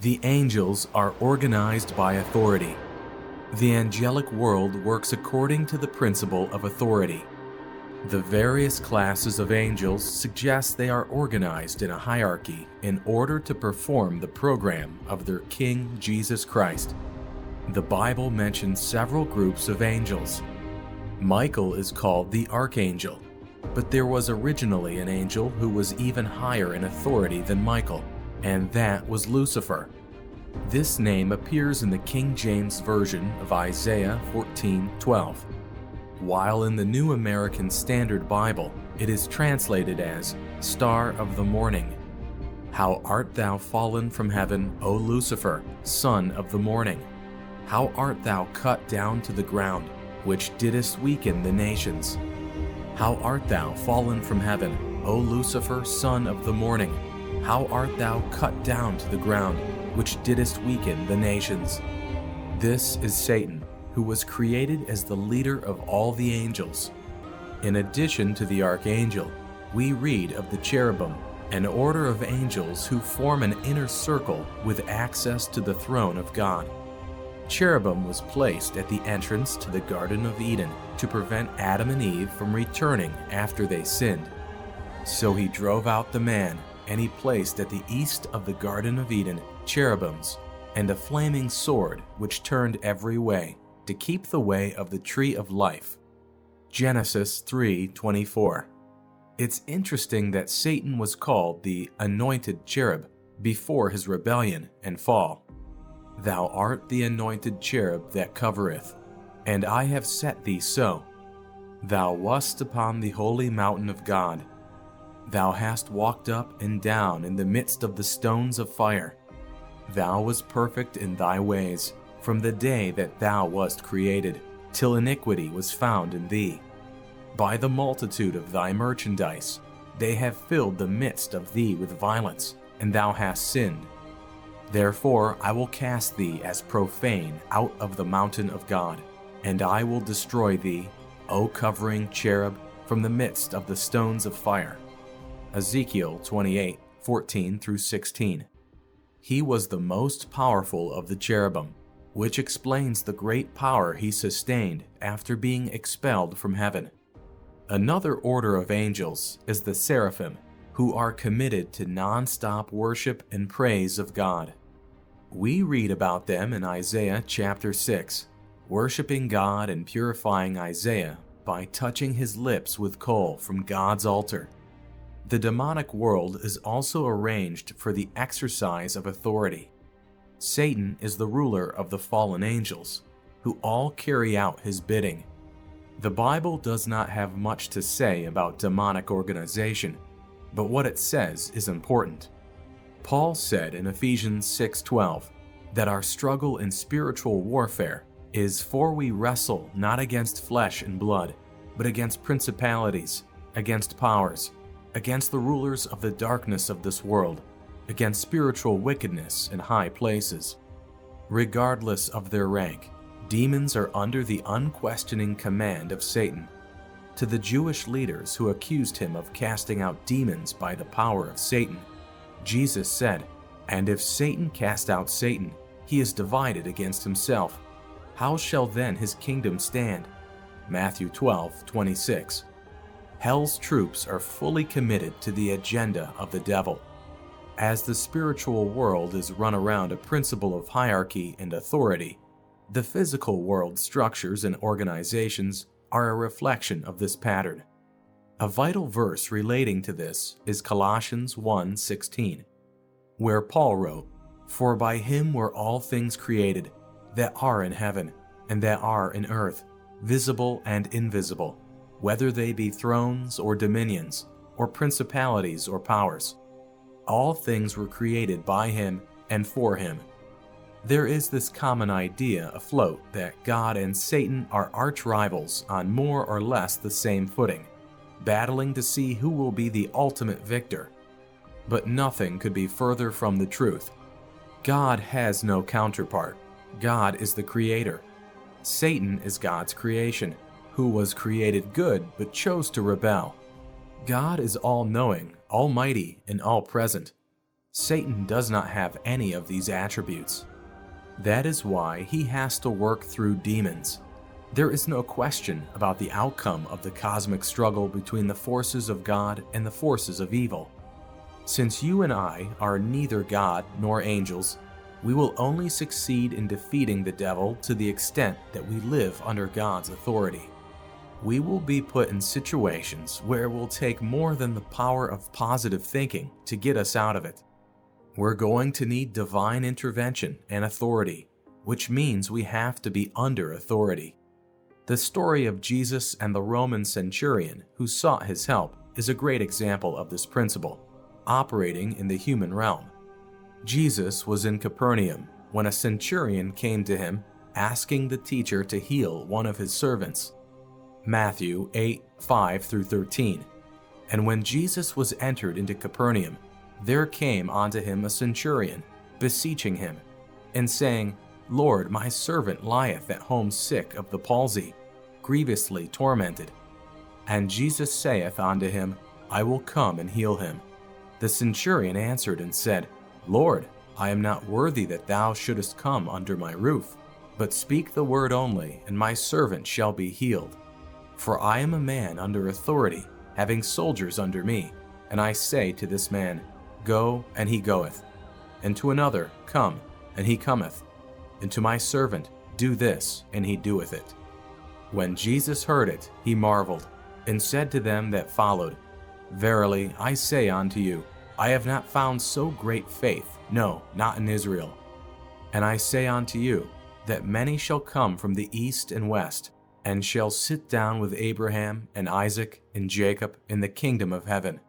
The angels are organized by authority. The angelic world works according to the principle of authority. The various classes of angels suggest they are organized in a hierarchy in order to perform the program of their King Jesus Christ. The Bible mentions several groups of angels. Michael is called the archangel, but there was originally an angel who was even higher in authority than Michael, and that was Lucifer. This name appears in the King James Version of Isaiah 14:12, while in the New American Standard Bible it is translated as Star of the Morning. How art thou fallen from heaven, O Lucifer, son of the morning? How art thou cut down to the ground, which didst weaken the nations? How art thou fallen from heaven, O Lucifer, son of the morning? How art thou cut down to the ground, which didst weaken the nations? This is Satan, who was created as the leader of all the angels. In addition to the archangel, we read of the cherubim, an order of angels who form an inner circle with access to the throne of God. Cherubim was placed at the entrance to the Garden of Eden to prevent Adam and Eve from returning after they sinned. So he drove out the man, and he placed at the east of the Garden of Eden cherubims and a flaming sword which turned every way to keep the way of the tree of life. Genesis 3:24. It's interesting that Satan was called the anointed cherub before his rebellion and fall. Thou art the anointed cherub that covereth, and I have set thee so. Thou wast upon the holy mountain of God. Thou hast walked up and down in the midst of the stones of fire. Thou wast perfect in thy ways, from the day that thou wast created, till iniquity was found in thee. By the multitude of thy merchandise, they have filled the midst of thee with violence, and thou hast sinned. Therefore I will cast thee as profane out of the mountain of God, and I will destroy thee, O covering cherub, from the midst of the stones of fire. Ezekiel 28:14-16. He was the most powerful of the cherubim, which explains the great power he sustained after being expelled from heaven. Another order of angels is the Seraphim, who are committed to non-stop worship and praise of God. We read about them in Isaiah chapter 6, worshiping God and purifying Isaiah by touching his lips with coal from God's altar. The demonic world is also arranged for the exercise of authority. Satan is the ruler of the fallen angels, who all carry out his bidding. The Bible does not have much to say about demonic organization, but what it says is important. Paul said in Ephesians 6:12 that our struggle in spiritual warfare is for we wrestle not against flesh and blood, but against principalities, against powers, against the rulers of the darkness of this world, against spiritual wickedness in high places. Regardless of their rank, demons are under the unquestioning command of Satan. To the Jewish leaders who accused him of casting out demons by the power of Satan, Jesus said, "And if Satan cast out Satan, he is divided against himself. How shall then his kingdom stand?" Matthew 12:26. Hell's troops are fully committed to the agenda of the devil. As the spiritual world is run around a principle of hierarchy and authority, the physical world structures and organizations are a reflection of this pattern. A vital verse relating to this is Colossians 1:16, where Paul wrote, "For by him were all things created, that are in heaven, and that are in earth, visible and invisible, whether they be thrones or dominions, or principalities or powers. All things were created by him and for him." There is this common idea afloat that God and Satan are arch rivals on more or less the same footing, battling to see who will be the ultimate victor. But nothing could be further from the truth. God has no counterpart. God is the creator. Satan is God's creation, who was created good but chose to rebel. God is all-knowing, almighty, and all-present. Satan does not have any of these attributes. That is why he has to work through demons. There is no question about the outcome of the cosmic struggle between the forces of God and the forces of evil. Since you and I are neither God nor angels, we will only succeed in defeating the devil to the extent that we live under God's authority. We will be put in situations where it will take more than the power of positive thinking to get us out of it. We're going to need divine intervention and authority, which means we have to be under authority. The story of Jesus and the Roman Centurion who sought his help is a great example of this principle, operating in the human realm. Jesus was in Capernaum when a centurion came to him asking the teacher to heal one of his servants. Matthew 8:5-13. And when Jesus was entered into Capernaum, there came unto him a centurion, beseeching him, and saying, Lord, my servant lieth at home sick of the palsy, grievously tormented. And Jesus saith unto him, I will come and heal him. The centurion answered and said, Lord, I am not worthy that thou shouldest come under my roof, but speak the word only, and my servant shall be healed. For I am a man under authority, having soldiers under me, and I say to this man, Go, and he goeth, and to another, Come, and he cometh, and to my servant, Do this, and he doeth it. When Jesus heard it, he marveled, and said to them that followed, Verily I say unto you, I have not found so great faith, no, not in Israel. And I say unto you, that many shall come from the east and west, and shall sit down with Abraham and Isaac and Jacob in the kingdom of heaven.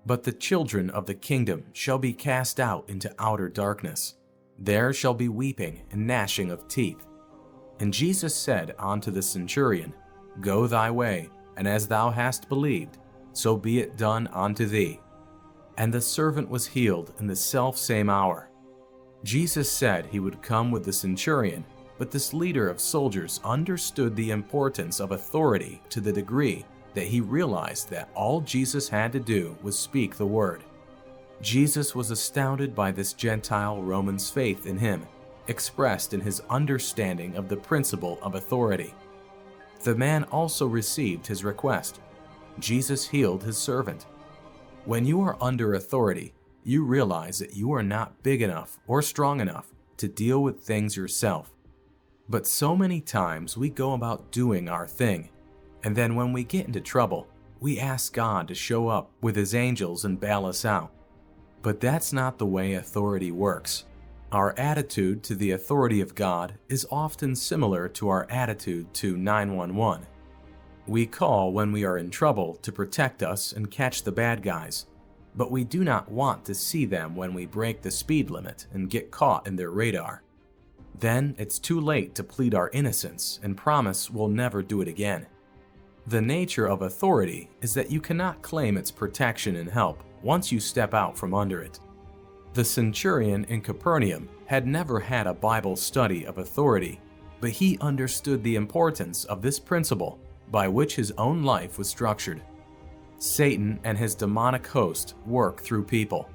But the children of the kingdom shall be cast out into outer darkness. There shall be weeping and gnashing of teeth. And Jesus said unto the centurion, Go thy way, and as thou hast believed, so be it done unto thee. And the servant was healed in the selfsame hour. Jesus said he would come with the centurion, but this leader of soldiers understood the importance of authority to the degree that he realized that all Jesus had to do was speak the word. Jesus was astounded by this Gentile Roman's faith in him, expressed in his understanding of the principle of authority. The man also received his request. Jesus healed his servant. When you are under authority, you realize that you are not big enough or strong enough to deal with things yourself. But so many times we go about doing our thing, and then when we get into trouble, we ask God to show up with his angels and bail us out. But that's not the way authority works. Our attitude to the authority of God is often similar to our attitude to 911. We call when we are in trouble to protect us and catch the bad guys, but we do not want to see them when we break the speed limit and get caught in their radar. Then it's too late to plead our innocence and promise we'll never do it again. The nature of authority is that you cannot claim its protection and help once you step out from under it. The centurion in Capernaum had never had a Bible study of authority, but he understood the importance of this principle by which his own life was structured. Satan and his demonic host work through people.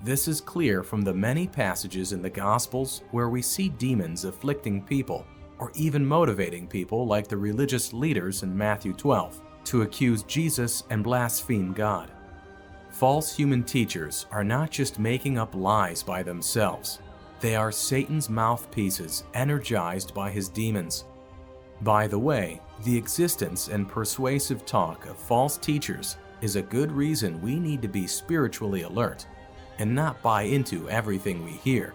This is clear from the many passages in the Gospels where we see demons afflicting people or even motivating people like the religious leaders in Matthew 12 to accuse Jesus and blaspheme God. False human teachers are not just making up lies by themselves. They are Satan's mouthpieces energized by his demons. By the way, the existence and persuasive talk of false teachers is a good reason we need to be spiritually alert and not buy into everything we hear.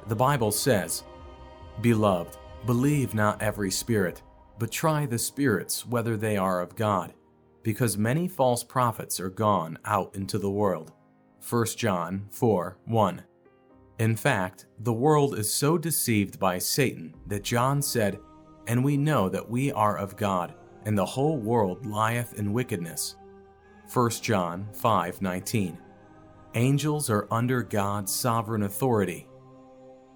The Bible says, Beloved, believe not every spirit, but try the spirits whether they are of God, because many false prophets are gone out into the world. 1 John 4:1. In fact, the world is so deceived by Satan that John said, And we know that we are of God, and the whole world lieth in wickedness. 1 John 5:19. Angels are under God's sovereign authority.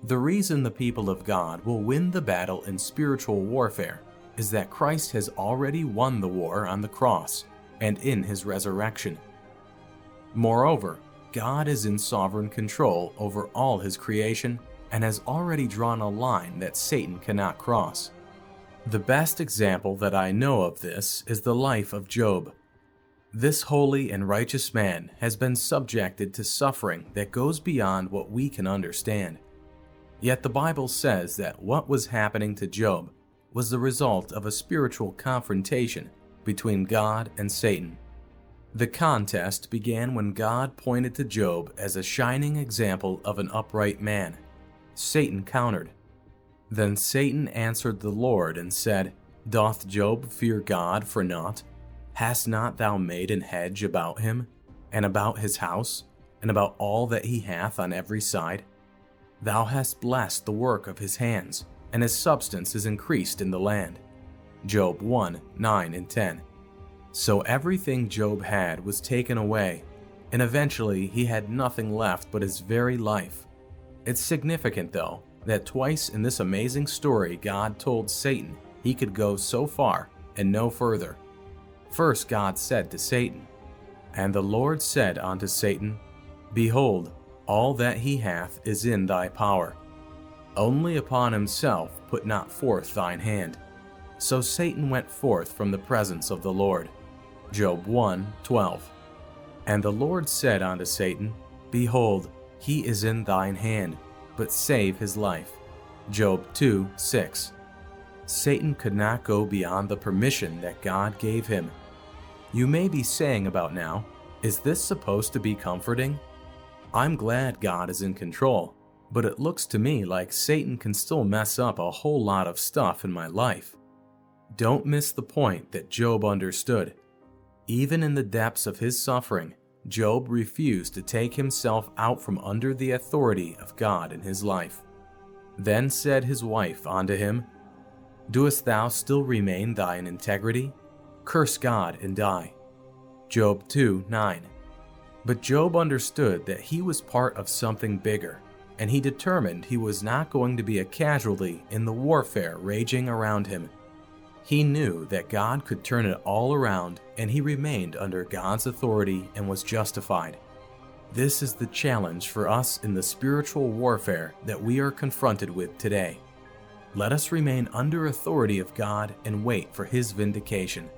The reason the people of God will win the battle in spiritual warfare is that Christ has already won the war on the cross and in his resurrection. Moreover, God is in sovereign control over all his creation and has already drawn a line that Satan cannot cross. The best example that I know of this is the life of Job. This holy and righteous man has been subjected to suffering that goes beyond what we can understand. Yet the Bible says that what was happening to Job was the result of a spiritual confrontation between God and Satan. The contest began when God pointed to Job as a shining example of an upright man. Satan countered. Then Satan answered the Lord and said, "Doth Job fear God for naught? Hast not thou made an hedge about him, and about his house, and about all that he hath on every side? Thou hast blessed the work of his hands, and his substance is increased in the land." Job 1, 9 and 10. So everything Job had was taken away, and eventually he had nothing left but his very life. It's significant, though, that twice in this amazing story God told Satan he could go so far and no further. First God said to Satan, "And the Lord said unto Satan, Behold, all that he hath is in thy power. Only upon himself put not forth thine hand." So Satan went forth from the presence of the Lord. Job 1, 12. And the Lord said unto Satan, Behold, he is in thine hand, but save his life. Job 2, 6. Satan could not go beyond the permission that God gave him. You may be saying about now, is this supposed to be comforting? I'm glad God is in control, but it looks to me like Satan can still mess up a whole lot of stuff in my life. Don't miss the point that Job understood. Even in the depths of his suffering, Job refused to take himself out from under the authority of God in his life. Then said his wife unto him, Doest thou still remain thine integrity? Curse God and die. Job 2, 9. But Job understood that he was part of something bigger, and he determined he was not going to be a casualty in the warfare raging around him. He knew that God could turn it all around, and he remained under God's authority and was justified. This is the challenge for us in the spiritual warfare that we are confronted with today. Let us remain under authority of God and wait for his vindication.